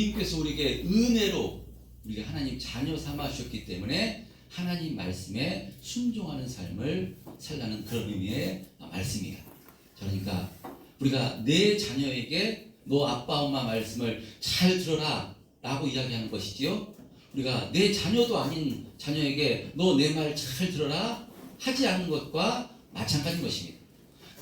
주님께서 우리에게 은혜로 우리가 하나님 자녀 삼아 주셨기 때문에 하나님 말씀에 순종하는 삶을 살라는 그런 의미의 말씀입니다. 그러니까 우리가 내 자녀에게 너 아빠 엄마 말씀을 잘 들어라 라고 이야기하는 것이지요. 우리가 내 자녀도 아닌 자녀에게 너 내 말 잘 들어라 하지 않는 것과 마찬가지인 것입니다.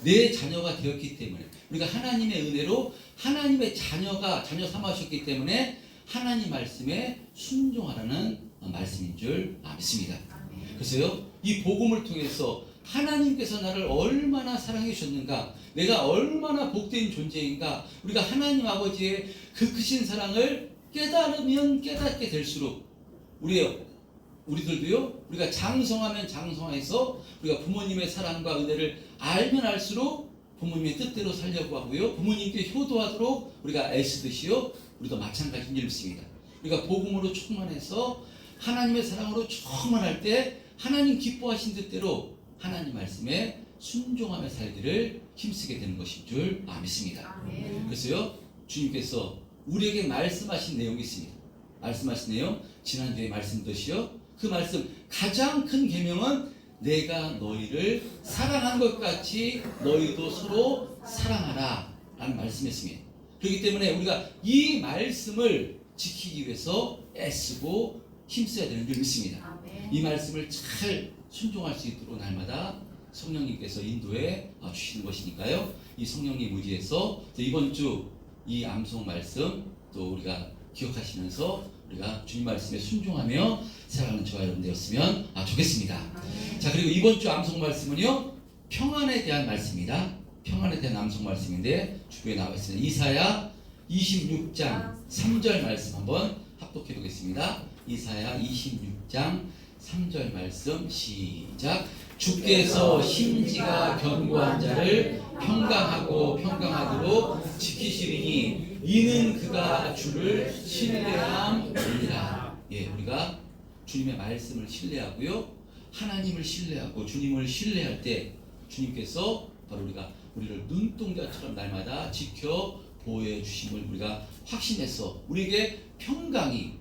내 자녀가 되었기 때문에 우리가 하나님의 은혜로 하나님의 자녀 삼아주셨기 때문에 하나님 말씀에 순종하라는 말씀인 줄 믿습니다. 그래서요, 이 복음을 통해서 하나님께서 나를 얼마나 사랑해 주셨는가, 내가 얼마나 복된 존재인가, 우리가 하나님 아버지의 그 크신 사랑을 깨달으면 깨닫게 될수록 우리들도요, 우리가 장성하면 장성해서 우리가 부모님의 사랑과 은혜를 알면 알수록 부모님의 뜻대로 살려고 하고요, 부모님께 효도하도록 우리가 애쓰듯이요, 우리도 마찬가지인 줄 믿습니다. 우리가 복음으로 충만해서 하나님의 사랑으로 충만할 때 하나님 기뻐하신 뜻대로 하나님 말씀에 순종하며 살기를 힘쓰게 되는 것인 줄 믿습니다. 그래서요, 주님께서 우리에게 말씀하신 내용이 있습니다. 말씀하신 내용, 지난주에 말씀드렸죠. 그 말씀, 가장 큰 계명은 내가 너희를 사랑한 것 같이 너희도 서로 사랑하라 라는 말씀이었습니다. 그렇기 때문에 우리가 이 말씀을 지키기 위해서 애쓰고 힘써야 되는 줄 믿습니다. 이 말씀을 잘 순종할 수 있도록 날마다 성령님께서 인도해 주시는 것이니까요, 이 성령님 의지해서 이번 주 이 암송 말씀 또 우리가 기억하시면서 우리가 주님 말씀에 순종하며 살아가는 저와 여러분 되었으면 좋겠습니다. 자, 그리고 이번 주 암송 말씀은요, 평안에 대한 말씀입니다. 평안에 대한 암송 말씀인데 주변에 나와 있습니다. 이사야 26장 3절 말씀 한번 합독해 보겠습니다. 이사야 26장 3절 말씀 시작. 주께서 심지가 견고한 자를 평강하도록 지키시리니 이는 그가 주를 신뢰함이니라. 예, 우리가 주님의 말씀을 신뢰하고요, 하나님을 신뢰하고 주님을 신뢰할 때 주님께서 바로 우리를 눈동자처럼 날마다 지켜 보호해 주심을 우리가 확신해서 우리에게 평안이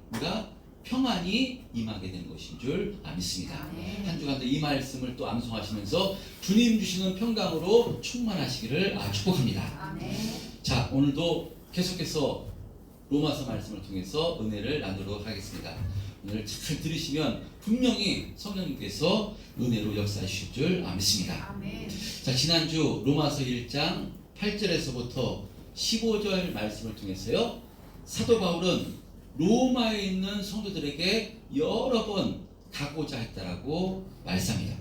임하게 되는 것인 줄 믿습니다. 한 주간도 이 말씀을 또 암송하시면서 주님 주시는 평강으로 충만하시기를 축복합니다. 자, 오늘도 계속해서 로마서 말씀을 통해서 은혜를 나누도록 하겠습니다. 오늘 잘 들으시면 분명히 성령님께서 은혜로 역사하실 줄 믿습니다. 자, 지난주 로마서 1장 8절에서부터 15절 말씀을 통해서요, 사도 바울은 로마에 있는 성도들에게 여러 번 가고자 했다라고 말씀합니다.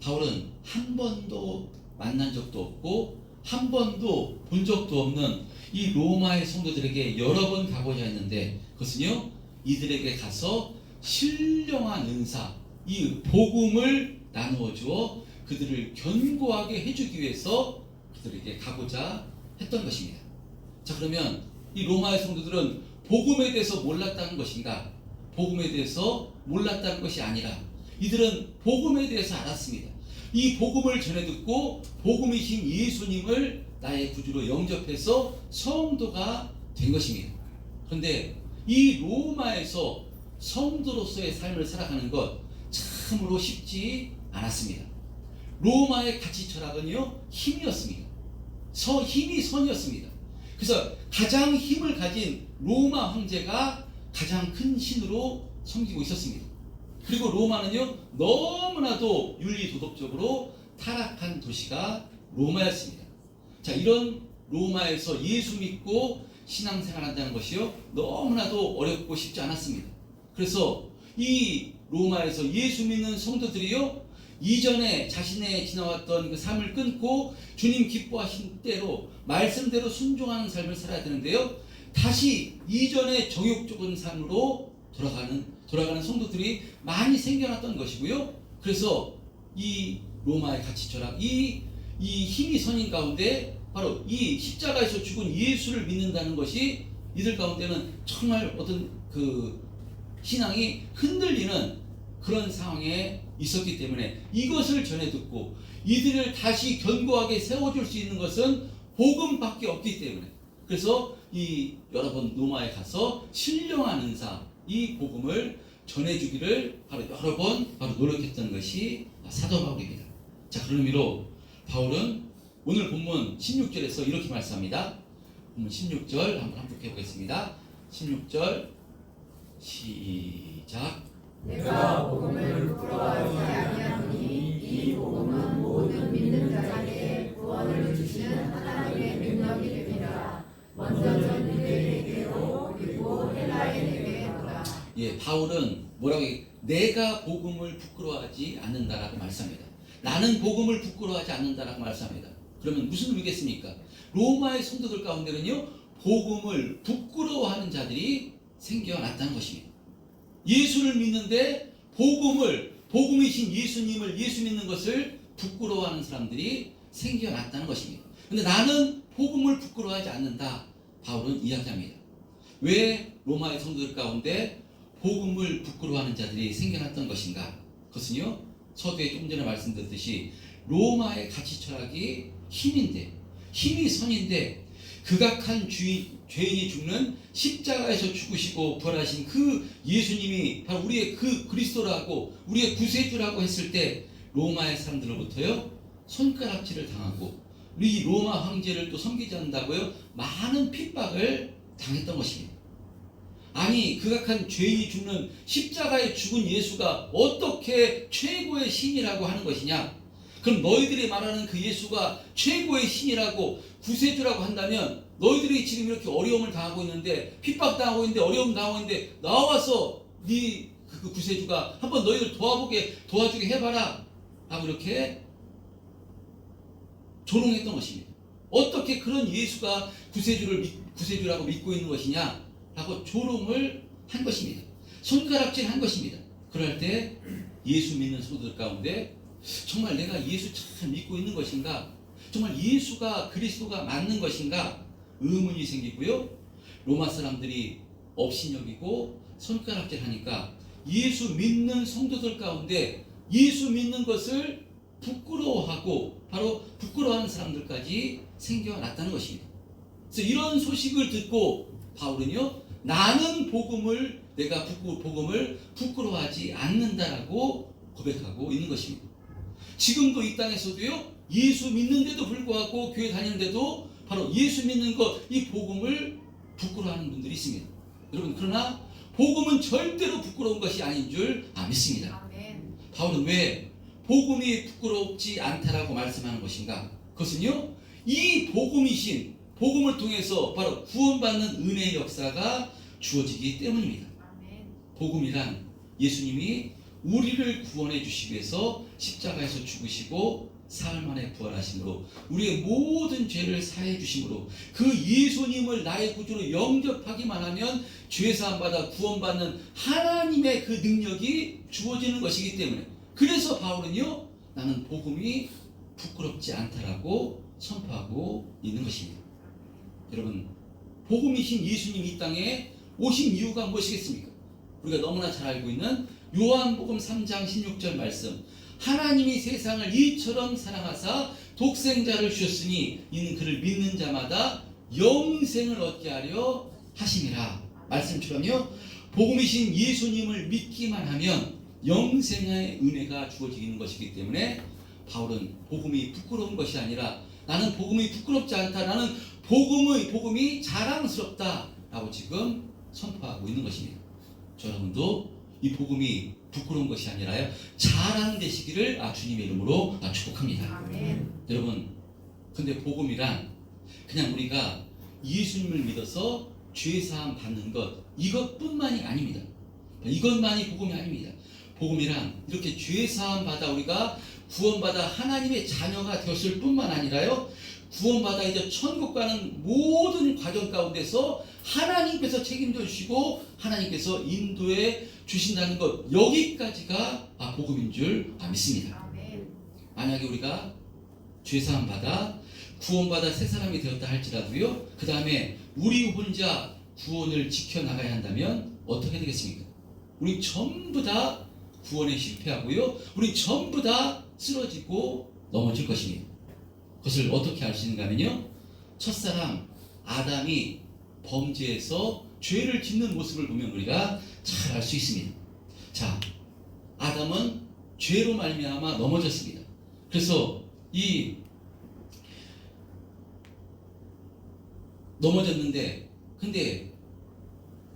바울은 한 번도 만난 적도 없고 한 번도 본 적도 없는 이 로마의 성도들에게 여러 번 가고자 했는데, 그것은요, 이들에게 가서 신령한 은사, 이 복음을 나누어 주어 그들을 견고하게 해주기 위해서 그들에게 가고자 했던 것입니다. 자, 그러면 이 로마의 성도들은 복음에 대해서 몰랐다는 것인가? 복음에 대해서 몰랐다는 것이 아니라 이들은 복음에 대해서 알았습니다. 이 복음을 전해 듣고 복음이신 예수님을 나의 구주로 영접해서 성도가 된 것입니다. 그런데 이 로마에서 성도로서의 삶을 살아가는 것 참으로 쉽지 않았습니다. 로마의 가치 철학은요, 힘이었습니다. 힘이 선이었습니다. 그래서 가장 힘을 가진 로마 황제가 가장 큰 신으로 섬기고 있었습니다. 그리고 로마는요, 너무나도 윤리도덕적으로 타락한 도시가 로마였습니다. 자, 이런 로마에서 예수 믿고 신앙생활한다는 것이요, 너무나도 어렵고 쉽지 않았습니다. 그래서 이 로마에서 예수 믿는 성도들이요, 이전에 자신의 지나왔던 그 삶을 끊고 주님 기뻐하신 대로 말씀대로 순종하는 삶을 살아야 되는데요, 다시 이전의 정욕적인 삶으로 돌아가는 성도들이 많이 생겨났던 것이고요. 그래서 이 로마의 가치 철학, 이 힘이 선인 가운데 바로 이 십자가에서 죽은 예수를 믿는다는 것이 이들 가운데는 정말 어떤 그 신앙이 흔들리는 그런 상황에 있었기 때문에 이것을 전해 듣고 이들을 다시 견고하게 세워줄 수 있는 것은 복음밖에 없기 때문에, 그래서 이 여러 번 로마에 가서 신령한 은사 이 복음을 전해주기를 바로 여러 번 바로 노력했던 것이 사도 바울입니다. 자, 그런 의미로 바울은 오늘 본문 16절에서 이렇게 말씀합니다. 본문 16절 한번 함께 보겠습니다. 16절 시작. 내가 복음을 부끄러워하지 아니하노니 이 복음은 모든 믿는 자에게 구원을 주시는 하나님의 능력이 됨이라. 먼저 전 유대인에게로 그리고 헬라인에게로라. 예, 바울은 뭐라고 내가 복음을 부끄러워하지 않는다라고 말씀합니다. 나는 복음을 부끄러워하지 않는다라고 말씀합니다. 그러면 무슨 의미겠습니까? 로마의 성도들 가운데는요, 복음을 부끄러워하는 자들이 생겨났다는 것입니다. 예수를 믿는데 복음이신 예수님을 예수 믿는 것을 부끄러워하는 사람들이 생겨났다는 것입니다. 근데 나는 복음을 부끄러워하지 않는다. 바울은 이야기합니다. 왜 로마의 성도들 가운데 복음을 부끄러워하는 자들이 생겨났던 것인가? 그것은요, 서두에 좀 전에 말씀드렸듯이 로마의 가치 철학이 힘이 선인데 극악한 죄인이 죽는 십자가에서 죽으시고 부활하신 그 예수님이 바로 우리의 그 그리스도라고 우리의 구세주라고 했을 때 로마의 사람들로부터요 손가락질을 당하고 우리 로마 황제를 또 섬기지 않는다고요 많은 핍박을 당했던 것입니다. 아니, 극악한 죄인이 죽는 십자가에 죽은 예수가 어떻게 최고의 신이라고 하는 것이냐? 그럼 너희들이 말하는 그 예수가 최고의 신이라고 구세주라고 한다면 너희들이 지금 이렇게 어려움을 당하고 있는데 핍박당하고 있는데 어려움 당하고 있는데 나와서 네 그 구세주가 한번 너희들 도와주게 해봐라 라고 이렇게 조롱했던 것입니다. 어떻게 그런 예수가 구세주라고 믿고 있는 것이냐 라고 조롱을 한 것입니다. 손가락질 한 것입니다. 그럴 때 예수 믿는 성도들 가운데 정말 내가 예수 참 믿고 있는 것인가? 정말 예수가 그리스도가 맞는 것인가? 의문이 생기고요. 로마 사람들이 업신여기고 손가락질 하니까 예수 믿는 성도들 가운데 예수 믿는 것을 부끄러워하고 바로 부끄러워하는 사람들까지 생겨났다는 것입니다. 그래서 이런 소식을 듣고 바울은요, 나는 복음을 부끄러워하지 않는다라고 고백하고 있는 것입니다. 지금도 이 땅에서도요, 예수 믿는데도 불구하고 교회 다니는데도 바로 예수 믿는 것, 이 복음을 부끄러워하는 분들이 있습니다. 여러분, 그러나 복음은 절대로 부끄러운 것이 아닌 줄 믿습니다. 아멘. 바울은 왜 복음이 부끄럽지 않다라고 말씀하는 것인가? 그것은요, 이 복음을 통해서 바로 구원받는 은혜의 역사가 주어지기 때문입니다. 아멘. 복음이란 예수님이 우리를 구원해 주시기 위해서 십자가에서 죽으시고 사흘 만에 부활하심으로 우리의 모든 죄를 사해 주심으로 그 예수님을 나의 구주로 영접하기만 하면 죄사함 받아 구원받는 하나님의 그 능력이 주어지는 것이기 때문에 그래서 바울은요, 나는 복음이 부끄럽지 않다라고 선포하고 있는 것입니다. 여러분, 복음이신 예수님이 이 땅에 오신 이유가 무엇이겠습니까? 우리가 너무나 잘 알고 있는 요한복음 3장 16절 말씀, 하나님이 세상을 이처럼 사랑하사 독생자를 주셨으니 이는 그를 믿는 자마다 영생을 얻게 하려 하심이라. 말씀처럼요, 복음이신 예수님을 믿기만 하면 영생의 은혜가 주어지는 것이기 때문에 바울은 복음이 부끄러운 것이 아니라 나는 복음이 부끄럽지 않다, 나는 복음이 자랑스럽다 라고 지금 선포하고 있는 것입니다. 저 여러분도 이 복음이 부끄러운 것이 아니라요 자랑되시기를 주님의 이름으로 축복합니다. 아멘. 여러분, 근데 복음이란 그냥 우리가 예수님을 믿어서 죄사함 받는 것 이것뿐만이 아닙니다. 이것만이 복음이 아닙니다. 복음이란 이렇게 죄사함 받아 우리가 구원받아 하나님의 자녀가 되었을 뿐만 아니라요, 구원받아 이제 천국 가는 모든 과정 가운데서 하나님께서 책임져 주시고 하나님께서 인도해 주신다는 것, 여기까지가 복음인 줄 믿습니다. 아멘. 만약에 우리가 죄사함 받아 구원받아 새 사람이 되었다 할지라도요, 그 다음에 우리 혼자 구원을 지켜나가야 한다면 어떻게 되겠습니까? 우리 전부 다 구원에 실패하고요, 우리 전부 다 쓰러지고 넘어질 것입니다. 그것을 어떻게 알 수 있는가 하면요, 첫사람 아담이 범죄에서 죄를 짓는 모습을 보면 우리가 잘 알 수 있습니다. 자, 아담은 죄로 말미암아 넘어졌습니다. 그래서 이 넘어졌는데, 근데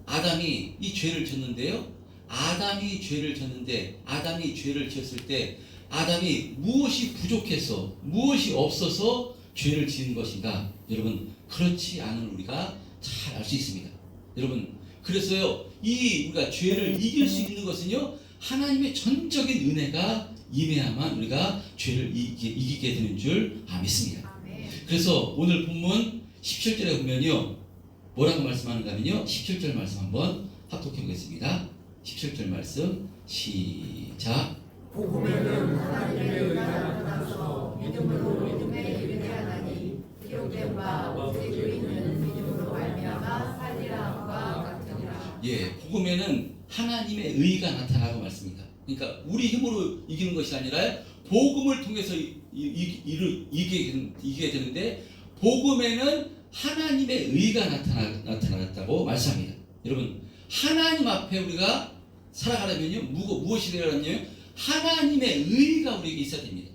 아담이 이 죄를 졌는데요. 아담이 죄를 졌는데, 아담이 죄를 지었을 때 아담이 무엇이 부족해서, 무엇이 없어서 죄를 지은 것인가? 여러분, 그렇지 않은 우리가 잘 알 수 있습니다. 여러분, 그래서요, 이 우리가 죄를 이길 수 있는 것은요, 하나님의 전적인 은혜가 임해야만 우리가 죄를 이기게 되는 줄 믿습니다. 그래서 오늘 본문 17절에 보면요, 뭐라고 말씀하는가 하면요, 17절 말씀 한번 합독해 보겠습니다. 17절 말씀 시작. 복음에는 하나님의 의가 나타나서 믿음으로 믿음에 이르게 하나니 기록된 바 오직 의인은 믿음으로 말미암아 살리라 함과 같으니라. 예, 복음에는 하나님의 의가 나타나고 말씀입니다. 그러니까 우리 힘으로 이기는 것이 아니라 복음을 통해서 이기게 되는데, 복음에는 하나님의 의가 나타났다고 말씀합니다. 여러분, 하나님 앞에 우리가 살아가려면요, 무엇이 되려면요, 하나님의 의가 우리에게 있어야 됩니다.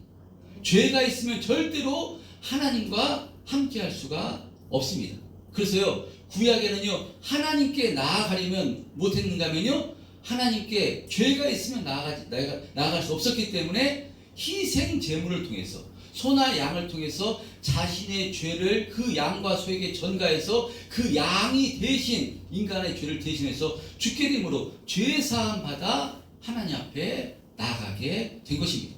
죄가 있으면 절대로 하나님과 함께할 수가 없습니다. 그래서요, 구약에는요, 하나님께 나아가려면 못했는가 하면요, 하나님께 죄가 있으면 나아갈 수 없었기 때문에 희생 제물을 통해서, 소나 양을 통해서 자신의 죄를 그 양과 소에게 전가해서 그 양이 대신 인간의 죄를 대신해서 죽게 됨으로 죄 사함 받아 하나님 앞에 나가게 된 것입니다.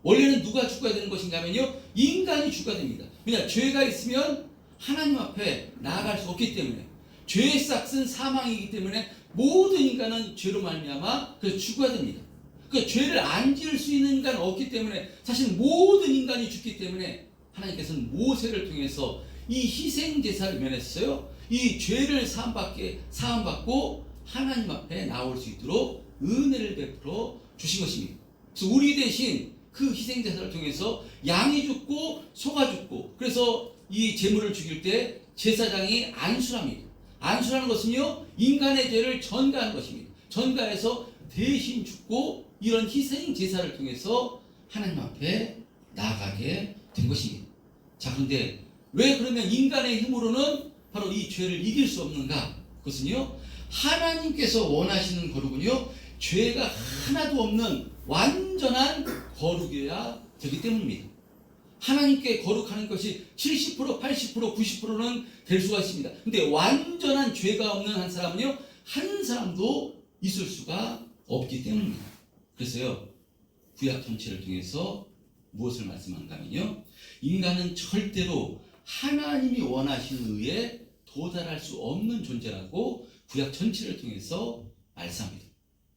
원래는 누가 죽어야 되는 것인가 하면요, 인간이 죽어야 됩니다. 왜냐, 죄가 있으면 하나님 앞에 나아갈 수 없기 때문에, 죄의 싹은 사망이기 때문에 모든 인간은 죄로 말미암아 그래서 죽어야 됩니다. 그 죄를 안 지을 수 있는 인간은 없기 때문에, 사실 모든 인간이 죽기 때문에 하나님께서는 모세를 통해서 이 희생 제사를 면했어요. 이 죄를 사함받고 하나님 앞에 나올 수 있도록 은혜를 베풀어 주신 것입니다. 그래서 우리 대신 그 희생 제사를 통해서 양이 죽고 소가 죽고, 그래서 이 제물을 죽일 때 제사장이 안수합니다. 안수라는 것은요, 인간의 죄를 전가하는 것입니다. 전가해서 대신 죽고, 이런 희생 제사를 통해서 하나님 앞에 나아가게 된 것입니다. 자, 그런데 왜 그러면 인간의 힘으로는 바로 이 죄를 이길 수 없는가? 그것은요, 하나님께서 원하시는 거룩은요, 죄가 하나도 없는 완전한 거룩이어야 되기 때문입니다. 하나님께 거룩하는 것이 70%, 80%, 90%는 될 수가 있습니다. 근데 완전한 죄가 없는 한 사람은요, 한 사람도 있을 수가 없기 때문입니다. 그래서요, 구약 전체를 통해서 무엇을 말씀하는가 하면요, 인간은 절대로 하나님이 원하시는 의에 도달할 수 없는 존재라고 구약 전체를 통해서 말씀합니다.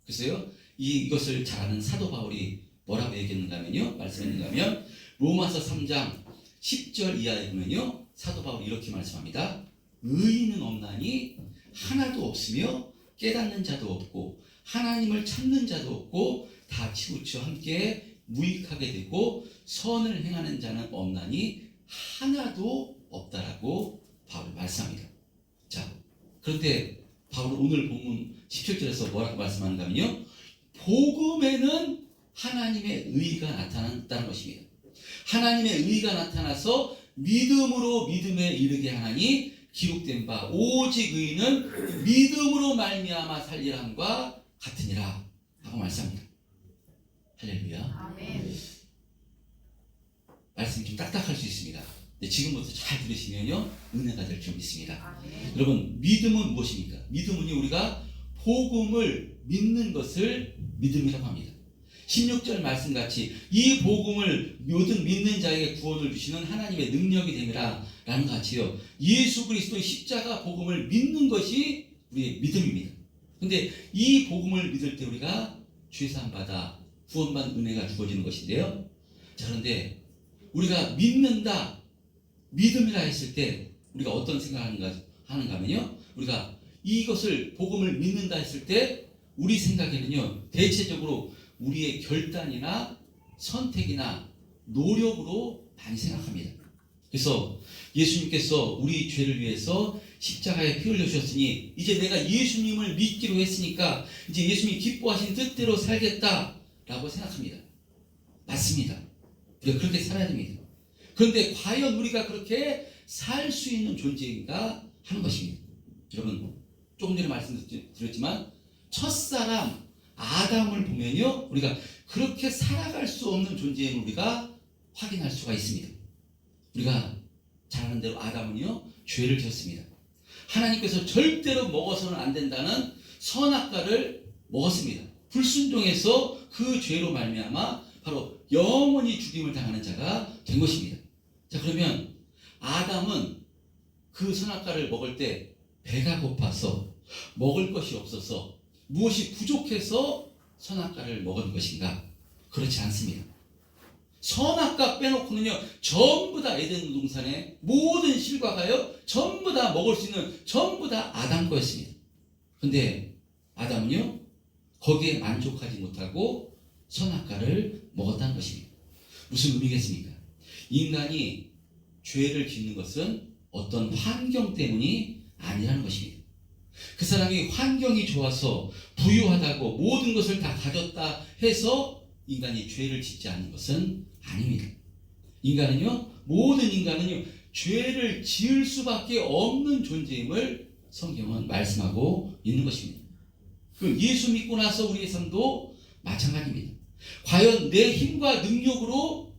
그래서요, 이것을 잘 아는 사도 바울이 뭐라고 얘기했는가 하면요, 말씀했는가 하면 로마서 3장 10절 이하에 보면요, 사도 바울이 이렇게 말씀합니다. 의인은 없나니 하나도 없으며 깨닫는 자도 없고 하나님을 찾는 자도 없고 다 치우쳐 함께 무익하게 되고 선을 행하는 자는 없나니 하나도 없다라고 바울이 말씀합니다. 자, 그런데 바울은 오늘 본문 17절에서 뭐라고 말씀하는가 하면요, 복음에는 하나님의 의가 나타난다는 것입니다. 하나님의 의가 나타나서 믿음으로 믿음에 이르게 하나니 기록된 바 오직 의인은 믿음으로 말미암아 살리라 함과 같으니라 하고 말씀합니다. 할렐루야. 아멘. 말씀이 좀 딱딱할 수 있습니다. 근데 지금부터 잘 들으시면요, 은혜가 될 줄 믿습니다. 아멘. 여러분, 믿음은 무엇입니까? 믿음은요, 우리가 복음을 믿는 것을 믿음이라고 합니다. 16절 말씀같이 이 복음을 모든 믿는 자에게 구원을 주시는 하나님의 능력이 됨이라 라는 같이요, 예수 그리스도의 십자가 복음을 믿는 것이 우리의 믿음입니다. 근데 이 복음을 믿을 때 우리가 죄사함 받아 구원받는 은혜가 주어지는 것인데요. 자, 그런데 우리가 믿는다, 믿음이라 했을 때 우리가 어떤 생각을 하는가 하면요, 우리가 이것을 복음을 믿는다 했을 때 우리 생각에는요, 대체적으로 우리의 결단이나 선택이나 노력으로 많이 생각합니다. 그래서 예수님께서 우리 죄를 위해서 십자가에 피 흘려주셨으니 이제 내가 예수님을 믿기로 했으니까 이제 예수님이 기뻐하신 뜻대로 살겠다라고 생각합니다. 맞습니다. 우리가 그렇게 살아야 됩니다. 그런데 과연 우리가 그렇게 살 수 있는 존재인가 하는 것입니다. 여러분, 조금 전에 말씀드렸지만 첫사람 아담을 보면요, 우리가 그렇게 살아갈 수 없는 존재임을 우리가 확인할 수가 있습니다. 우리가 잘 아는 대로 아담은요, 죄를 지었습니다. 하나님께서 절대로 먹어서는 안 된다는 선악과를 먹었습니다. 불순종해서 그 죄로 말미암아 바로 영원히 죽임을 당하는 자가 된 것입니다. 자, 그러면 아담은 그 선악과를 먹을 때 배가 고파서, 먹을 것이 없어서, 무엇이 부족해서 선악과를 먹은 것인가? 그렇지 않습니다. 선악과 빼놓고는요, 전부 다 에덴 동산의 모든 실과가요, 전부 다 먹을 수 있는, 전부 다 아담 거였습니다. 근데 아담은요, 거기에 만족하지 못하고 선악과를 먹었다는 것입니다. 무슨 의미겠습니까? 인간이 죄를 짓는 것은 어떤 환경 때문이 아니라는 것입니다. 그 사람이 환경이 좋아서 부유하다고 모든 것을 다 가졌다 해서 인간이 죄를 짓지 않는 것은 아닙니다. 모든 인간은요, 죄를 지을 수밖에 없는 존재임을 성경은 말씀하고 있는 것입니다. 그럼 예수 믿고 나서 우리의 삶도 마찬가지입니다. 과연 내 힘과 능력으로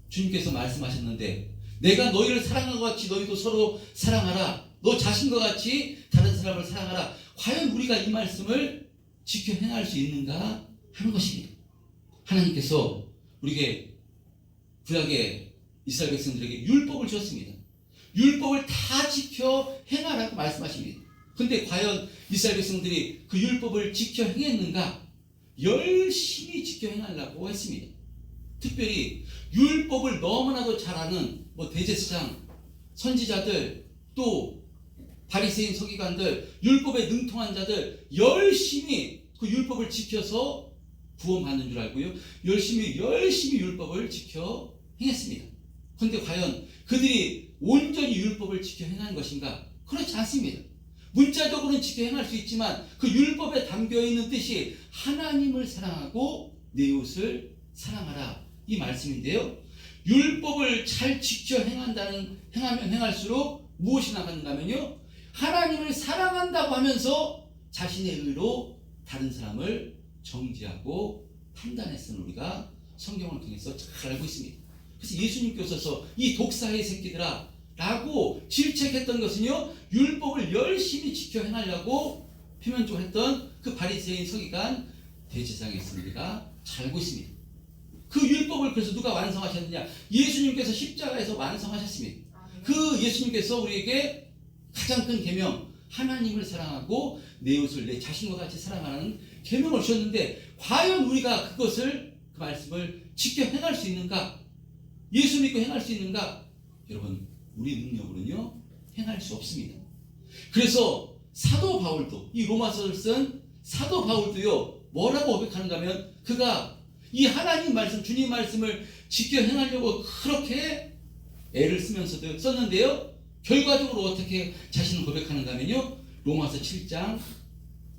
주님께서 말씀하셨는데, 내가 너희를 사랑한 것 같이 너희도 서로 사랑하라, 너 자신과 같이 다른 사람을 사랑하라, 과연 우리가 이 말씀을 지켜 행할 수 있는가 하는 것입니다. 하나님께서 우리에게 구약의 이스라엘 백성들에게 율법을 주었습니다. 율법을 다 지켜 행하라고 말씀하십니다. 근데 과연 이스라엘 백성들이 그 율법을 지켜 행했는가? 열심히 지켜 행하려고 했습니다. 특별히 율법을 너무나도 잘 아는 대제사장, 선지자들, 또 바리새인 서기관들, 율법에 능통한 자들 열심히 그 율법을 지켜서 구원받는 줄 알고요, 열심히 율법을 지켜 행했습니다. 그런데 과연 그들이 온전히 율법을 지켜 행한 것인가? 그렇지 않습니다. 문자적으로는 지켜 행할 수 있지만 그 율법에 담겨있는 뜻이 하나님을 사랑하고 내 이웃을 사랑하라, 이 말씀인데요, 율법을 잘 지켜 행하면 행할수록 무엇이 나가는가 하면요, 하나님을 사랑한다고 하면서 자신의 의로 다른 사람을 정죄하고 판단했음을 우리가 성경을 통해서 잘 알고 있습니다. 그래서 예수님께서 이 독사의 새끼들아 라고 질책했던 것은요, 율법을 열심히 지켜 행하려고 표면적으로 했던 그 바리새인 서기관 대제사장이었음을 우리가 잘 알고 있습니다. 그 율법을 그래서 누가 완성하셨느냐? 예수님께서 십자가에서 완성하셨습니다. 그 예수님께서 우리에게 가장 큰 계명, 하나님을 사랑하고 내 이웃을 내 자신과 같이 사랑하는 계명을 주셨는데, 과연 우리가 그 말씀을 지켜 행할 수 있는가? 예수 믿고 행할 수 있는가? 여러분, 우리 능력으로는요, 행할 수 없습니다. 그래서 사도 바울도, 이 로마서를 쓴 사도 바울도요, 뭐라고 고백하는가 하면, 그가 이 하나님 말씀, 주님 말씀을 지켜 행하려고 그렇게 애를 쓰면서도 썼는데요, 결과적으로 어떻게 자신을 고백하는가 하면요, 로마서 7장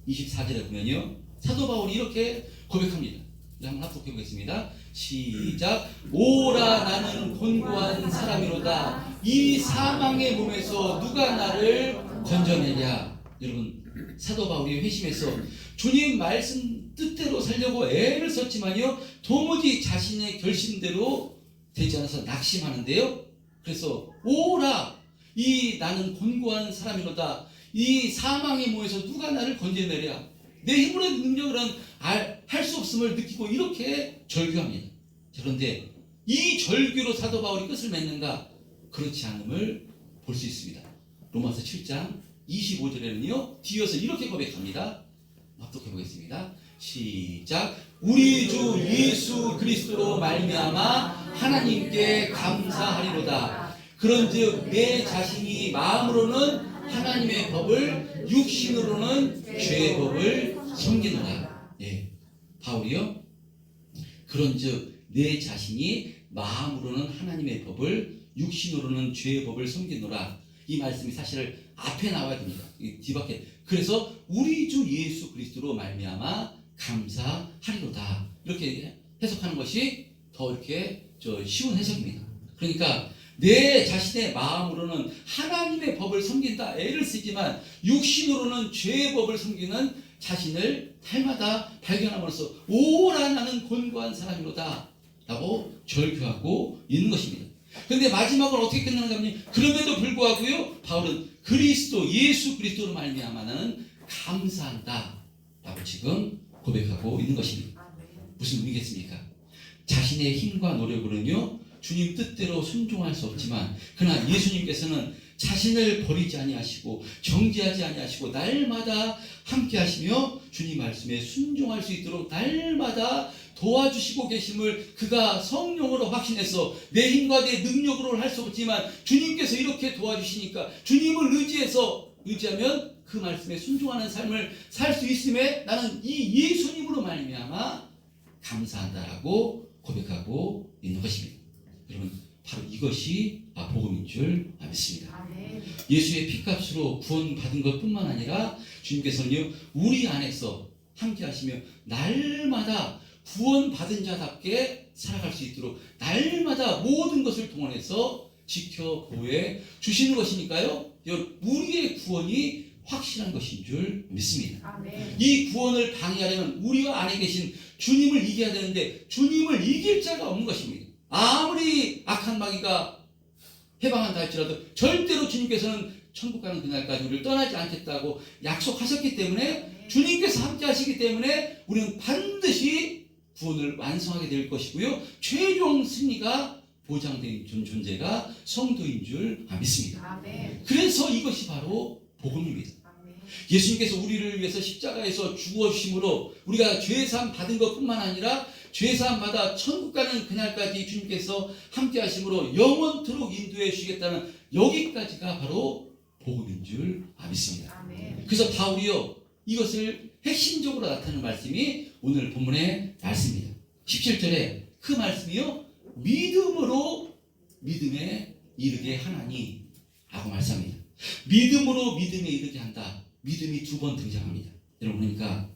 24절에 보면요, 사도 바울이 이렇게 고백합니다. 한번 합독해 보겠습니다. 시작. 오라 나는 곤고한 사람이로다. 이 사망의 몸에서 누가 나를 건져내랴. 여러분, 사도 바울이 회심해서 주님 말씀 뜻대로 살려고 애를 썼지만요, 도무지 자신의 결심대로 되지 않아서 낙심하는데요, 그래서 오라, 이 나는 곤고한 사람이로다. 이 사망의 몸에서 누가 나를 건져내랴. 내 힘으로 능력으로는 할 수 없음을 느끼고 이렇게 절규합니다. 그런데 이 절규로 사도 바울이 끝을 맺는가? 그렇지 않음을 볼 수 있습니다. 로마서 7장 25절에는요, 뒤어서 이렇게 고백합니다. 합독해 보겠습니다. 시작. 우리 주 예수 그리스도로 말미암아 하나님께 감사하리로다. 그런즉 내 자신이 마음으로는 하나님의 법을, 육신으로는 죄의 법을 섬기노라. 예, 바울이요, 그런즉 내 자신이 마음으로는 하나님의 법을, 육신으로는 죄의 법을 섬기노라. 이 말씀이 사실 앞에 나와야 됩니다. 이 뒤밖에. 그래서 우리 주 예수 그리스도로 말미암아 감사하리로다. 이렇게 해석하는 것이 더 이렇게 쉬운 해석입니다. 그러니까 내 자신의 마음으로는 하나님의 법을 섬긴다 애를 쓰지만 육신으로는 죄의 법을 섬기는 자신을 날마다 발견함으로써 오라 나는 곤고한 사람이로다 라고 절규하고 있는 것입니다. 그런데 마지막으로 어떻게 끝나는가 하면 그럼에도 불구하고요 바울은 그리스도 예수 그리스도로 말미암아 나는 감사한다 라고 지금 고백하고 있는 것입니다. 무슨 의미겠습니까? 자신의 힘과 노력으로는요 주님 뜻대로 순종할 수 없지만 그러나 예수님께서는 자신을 버리지 아니하시고 정죄하지 아니하시고 날마다 함께 하시며 주님 말씀에 순종할 수 있도록 날마다 도와주시고 계심을 그가 성령으로 확신해서 내 힘과 내 능력으로는 할 수 없지만 주님께서 이렇게 도와주시니까 주님을 의지하면 그 말씀에 순종하는 삶을 살 수 있음에 나는 이 예수님으로 말미암아 감사한다라고 고백하고 있는 것입니다. 여러분 바로 이것이 복음인 줄 믿습니다. 예수의 피값으로 구원받은 것뿐만 아니라 주님께서는요 우리 안에서 함께 하시며 날마다 구원받은 자답게 살아갈 수 있도록 날마다 모든 것을 동원해서 지켜 보호해 주시는 것이니까요 우리의 구원이 확실한 것인 줄 믿습니다. 이 구원을 방해하려면 우리와 안에 계신 주님을 이겨야 되는데 주님을 이길 자가 없는 것입니다. 아무리 악한 마귀가 해방한다 할지라도 절대로 주님께서는 천국 가는 그날까지 우리를 떠나지 않겠다고 약속하셨기 때문에 주님께서 함께 하시기 때문에 우리는 반드시 구원을 완성하게 될 것이고요 최종 승리가 보장된 존재가 성도인 줄 믿습니다. 그래서 이것이 바로 복음입니다. 예수님께서 우리를 위해서 십자가에서 죽어주심으로 우리가 죄사함 받은 것뿐만 아니라 죄사함 받아 천국 가는 그날까지 주님께서 함께 하심으로 영원토록 인도해 주시겠다는 여기까지가 바로 복음인 줄 믿습니다. 그래서 바울이요 이것을 핵심적으로 나타내는 말씀이 오늘 본문의 말씀입니다. 17절에 그 말씀이요 믿음으로 믿음에 이르게 하나니 라고 말씀합니다. 믿음으로 믿음에 이르게 한다. 믿음이 두 번 등장합니다. 여러분 그러니까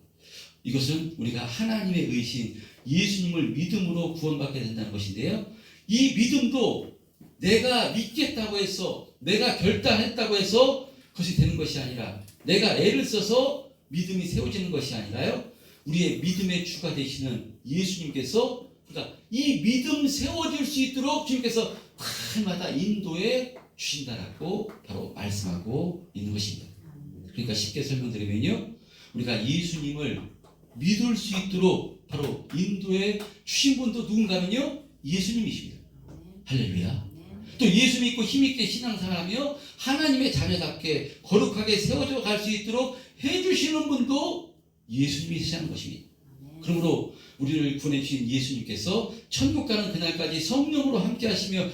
이것은 우리가 하나님의 의신 예수님을 믿음으로 구원받게 된다는 것인데요. 이 믿음도 내가 믿겠다고 해서 내가 결단했다고 해서 그것이 되는 것이 아니라 내가 애를 써서 믿음이 세워지는 것이 아니라요. 우리의 믿음의 주가 되시는 예수님께서 그러니까 이 믿음 세워질 수 있도록 주님께서 날마다 인도해 주신다라고 바로 말씀하고 있는 것입니다. 그러니까 쉽게 설명드리면요. 우리가 예수님을 믿을 수 있도록 바로 인도해 주신 분도 누군가면요. 예수님이십니다. 할렐루야. 또 예수 믿고 힘있게 신앙생활하며 하나님의 자녀답게 거룩하게 세워져 갈 수 있도록 해주시는 분도 예수님이시라는 것입니다. 그러므로 우리를 구원해 주신 예수님께서 천국 가는 그날까지 성령으로 함께 하시며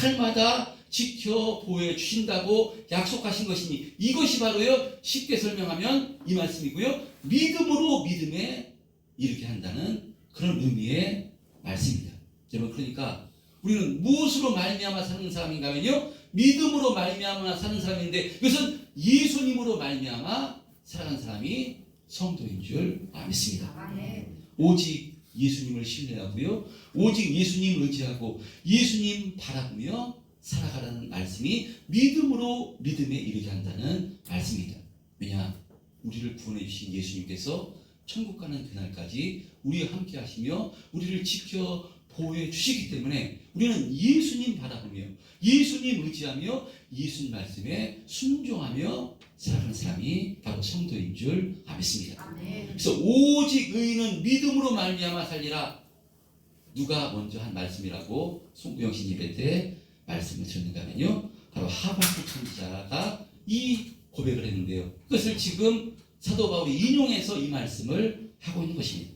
날마다 지켜 보호해 주신다고 약속하신 것이니 이것이 바로요 쉽게 설명하면 이 말씀이고요 믿음으로 믿음에 이르게 한다는 그런 의미의 말씀입니다. 여러분 그러니까 우리는 무엇으로 말미암아 사는 사람인가 하면요 믿음으로 말미암아 사는 사람인데 이것은 예수님으로 말미암아 살아가는 사람이 성도인 줄 믿습니다. 오직 예수님을 신뢰하고요 오직 예수님 의지하고 예수님 바라보며 살아가라는 말씀이 믿음으로 믿음에 이르게 한다는 말씀입니다. 왜냐? 우리를 구원해 주신 예수님께서 천국 가는 그날까지 우리와 함께 하시며 우리를 지켜 보호해 주시기 때문에 우리는 예수님 바라보며 예수님 의지하며 예수님 말씀에 순종하며 살아가는 사람이 바로 성도인 줄 믿습니다. 그래서 오직 의인은 믿음으로 말미암아 살리라. 누가 먼저 한 말씀이라고 송구영신 예배 때 말씀을 드렸는가 하면요 바로 하박국 선지자가 이 고백을 했는데요 그것을 지금 사도 바울이 인용해서 이 말씀을 하고 있는 것입니다.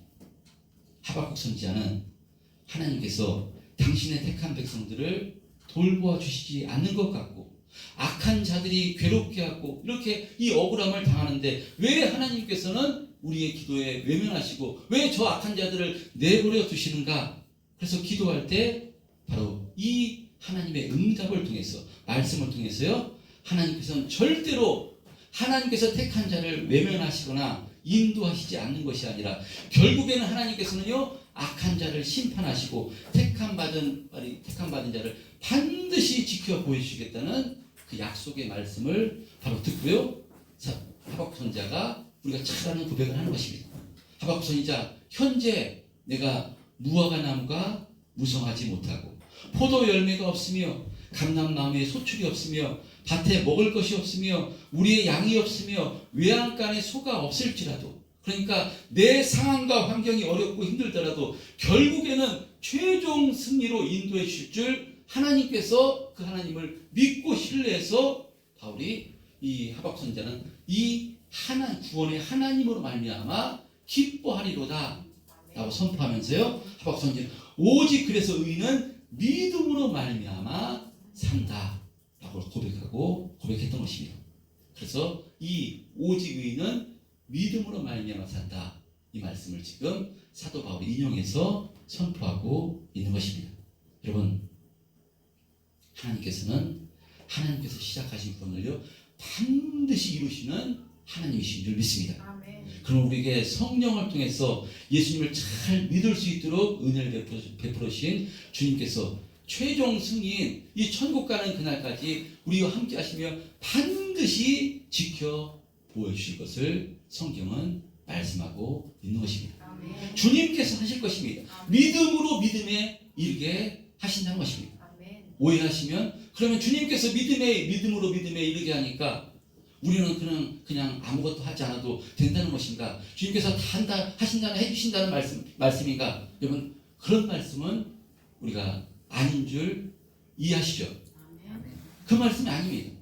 하박국 선지자는 하나님께서 당신의 택한 백성들을 돌보아 주시지 않는 것 같고 악한 자들이 괴롭게 하고 이렇게 이 억울함을 당하는데 왜 하나님께서는 우리의 기도에 외면하시고 왜 저 악한 자들을 내버려 두시는가. 그래서 기도할 때 바로 이 하나님의 응답을 통해서 말씀을 통해서요 하나님께서는 절대로 하나님께서 택한 자를 외면하시거나 인도하시지 않는 것이 아니라 결국에는 하나님께서는요 악한 자를 심판하시고 택함 받은 자를 반드시 지켜 보여주시겠다는 그 약속의 말씀을 바로 듣고요. 하박국 선지자가 우리가 잘 아는 고백을 하는 것입니다. 하박국 선지자, 현재 내가 무화과 나무가 무성하지 못하고 포도 열매가 없으며 감람나무에 소출이 없으며 밭에 먹을 것이 없으며 우리의 양이 없으며 외양간에 소가 없을지라도, 그러니까 내 상황과 환경이 어렵고 힘들더라도 결국에는 최종 승리로 인도해 주실 줄 하나님께서 그 하나님을 믿고 신뢰해서 바울이 이 하박국 선지자는 이 구원의 하나님으로 말미암아 기뻐하리로다 라고 선포하면서요, 하박국 선지자는 오직 그래서 의인은 믿음으로 말미암아 산다 라고 고백했던 것입니다. 그래서 이 오직 의인은 믿음으로 말미암아 산다, 이 말씀을 지금 사도 바울이 인용해서 선포하고 있는 것입니다. 여러분, 하나님께서 시작하신 구원을요 반드시 이루시는 하나님이신 줄 믿습니다. 아멘. 그럼 우리에게 성령을 통해서 예수님을 잘 믿을 수 있도록 은혜를 베풀으신 주님께서 최종 승리인 이 천국 가는 그날까지 우리와 함께 하시며 반드시 지켜 보여주실 것을 성경은 말씀하고 있는 것입니다. 아멘. 주님께서 하실 것입니다. 아멘. 믿음으로 믿음에 이르게 하신다는 것입니다. 아멘. 오해하시면, 그러면 주님께서 믿음으로 믿음에 이르게 하니까 우리는 그냥 아무것도 하지 않아도 된다는 것인가? 주님께서 다 해주신다는 말씀인가? 여러분, 그런 말씀은 우리가 아닌 줄 이해하시죠? 아멘. 그 말씀이 아닙니다.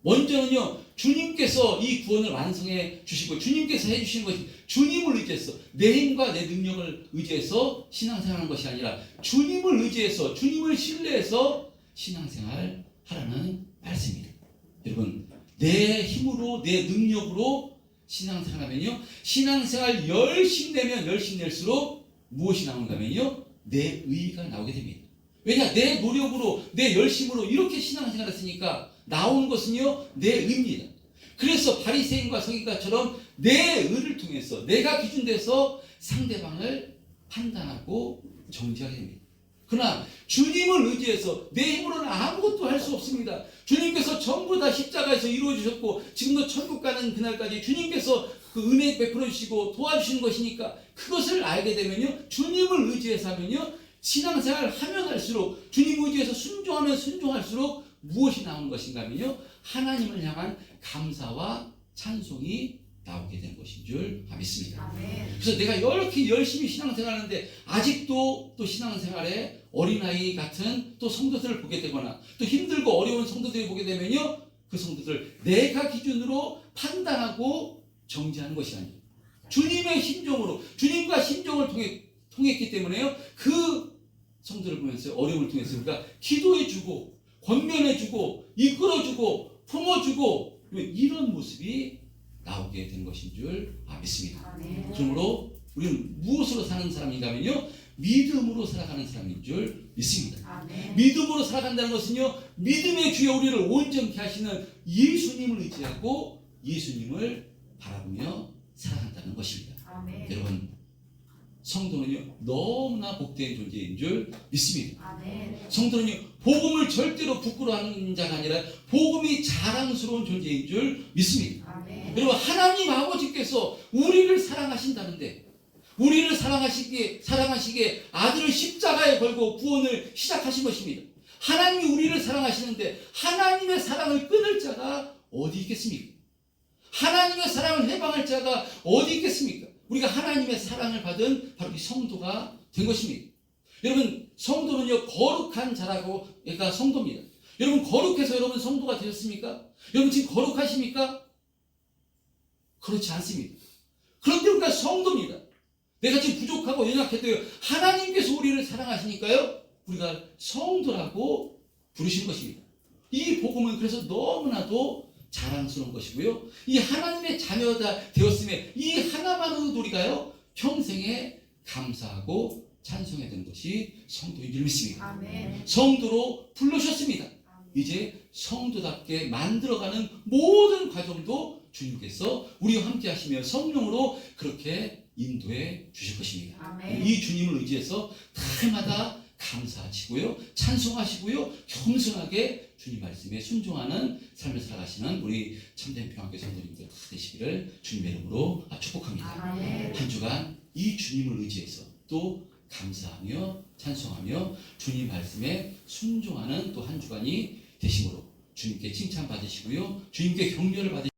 먼저는요, 주님께서 이 구원을 완성해 주시고 주님께서 해주신 것이 주님을 의지해서, 내 힘과 내 능력을 의지해서 신앙생활하는 것이 아니라 주님을 의지해서, 주님을 신뢰해서 신앙생활 하라는 말씀입니다. 여러분, 내 힘으로, 내 능력으로 신앙생활하면요, 신앙생활 열심히 낼수록 무엇이 나오는가 하면요, 내 의의가 나오게 됩니다. 왜냐? 내 노력으로, 내 열심으로 이렇게 신앙생활을 했으니까 나오는 것은요, 내 의입니다. 그래서 바리새인과 서기관처럼 내 의를 통해서, 내가 기준돼서 상대방을 판단하고 정죄하게 됩니다. 그러나 주님을 의지해서 내 힘으로는 아무것도 할 수 없습니다. 주님께서 전부 다 십자가에서 이루어 주셨고 지금도 천국 가는 그날까지 주님께서 그 은혜 베풀어 주시고 도와주시는 것이니까, 그것을 알게 되면요, 주님을 의지해서 하면요, 신앙생활을 하면 할수록, 주님 의지해서 순종하면 순종할수록 무엇이 나오는 것인가 하면요, 하나님을 향한 감사와 찬송이 나오게 된 것인 줄 믿습니다. 아멘. 그래서 내가 이렇게 열심히 신앙생활하는데 아직도 또 신앙생활에 어린아이 같은 또 성도들을 보게 되거나 또 힘들고 어려운 성도들을 보게 되면요, 그 성도들 내가 기준으로 판단하고 정죄하는 것이 아니에요. 주님의 심정으로, 주님과 심정을 통했기 때문에요, 그 성도를 보면서 어려움을 통해서 우리가 기도해주고 권면해주고 이끌어주고 품어주고 이런 모습이 나오게 된 것인 줄 믿습니다. 아멘. 그러므로 우리는 무엇으로 사는 사람인가 하면요, 믿음으로 살아가는 사람인 줄 믿습니다. 아멘. 믿음으로 살아간다는 것은요, 믿음의 주여 우리를 온전케 하시는 예수님을 의지하고 예수님을 바라보며 살아간다는 것입니다. 아멘. 여러분, 성도는요 너무나 복된 존재인 줄 믿습니다. 아멘. 성도는요 복음을 절대로 부끄러워하는 자가 아니라 복음이 자랑스러운 존재인 줄 믿습니다. 아멘. 여러분, 하나님 아버지께서 우리를 사랑하신다는데, 우리를 사랑하시기에 아들을 십자가에 걸고 구원을 시작하신 것입니다. 하나님이 우리를 사랑하시는데 하나님의 사랑을 끊을 자가 어디 있겠습니까? 하나님의 사랑을 해방할 자가 어디 있겠습니까? 우리가 하나님의 사랑을 받은 바로 이 성도가 된 것입니다. 여러분, 성도는요 거룩한 자라고, 얘가 성도입니다. 여러분, 거룩해서 여러분 성도가 되셨습니까? 여러분 지금 거룩하십니까? 그렇지 않습니다. 그런데 우리가 성도입니다. 내가 지금 부족하고 연약해도 하나님께서 우리를 사랑하시니까요, 우리가 성도라고 부르신 것입니다. 이 복음은 그래서 너무나도 자랑스러운 것이고요, 이 하나님의 자녀가 되었음에 이 하나만으로도 우리가요 평생에 감사하고 찬송해야 되는 것이 성도인 줄 믿습니다. 아멘. 성도로 불러주셨습니다. 이제 성도답게 만들어가는 모든 과정도 주님께서 우리와 함께 하시며 성령으로 그렇게 인도해 주실 것입니다. 아멘. 이 주님을 의지해서 날마다 감사하시고요, 찬송하시고요, 겸손하게 주님 말씀에 순종하는 삶을 살아가시는 우리 참된 평화교회 성도님들 다 되시기를 주님의 이름으로 축복합니다. 아멘. 한 주간 이 주님을 의지해서 또 감사하며 찬송하며 주님 말씀에 순종하는 또 한 주간이 되심으로 주님께 칭찬 받으시고요, 주님께 격려를 받으시고